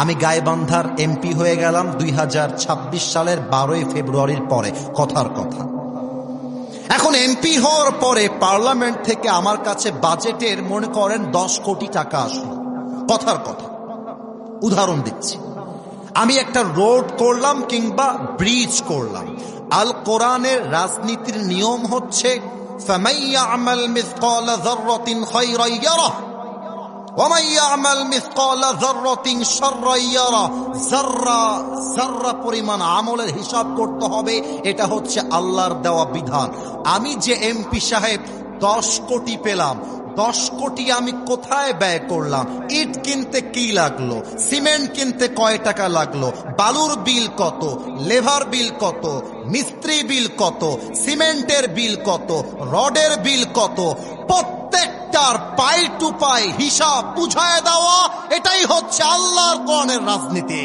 আমি গাইবান্ধার এমপি হয়ে গেলাম 2026 সালের 12ই ফেব্রুয়ারির পরে, কথার কথা। এখন এমপি হওয়ার পরে পার্লামেন্ট থেকে আমার কাছে বাজেটের মনে করেন 10 কোটি টাকা আসলো, কথার কথা। উদাহরণ দিচ্ছি, আমি একটা রোড করলাম কিংবা ব্রিজ করলাম। আল কোরআনের রাজনীতির নিয়ম হচ্ছে ফামান ইয়া'মাল মিসকালা যাররাতিন খায়রান ইয়ারাহ ওয়া মান ইয়া'মাল মিসকালা যাররাতিন শাররান ইয়ারাহ। যাররা পরিমাণ আমলের হিসাব করতে হবে, এটা হচ্ছে আল্লাহর দেওয়া বিধান। আমি যে এমপি সাহেব 10 কোটি পেলাম, 10 কোটি আমি কোথায় ব্যয় করলাম? ইট কিনতে কি লাগলো, সিমেন্ট কিনতে কয় টাকা লাগলো, বালুর বিল কত, লেবার বিল কত, মিস্ত্রি বিল কত, সিমেন্টের বিল কত, রডের বিল কত, প্রত্যেকটার পাই টু পাই হিসাব বুঝায় দেওয়া, এটাই হচ্ছে আল্লাহর কোরআনের রাজনীতি।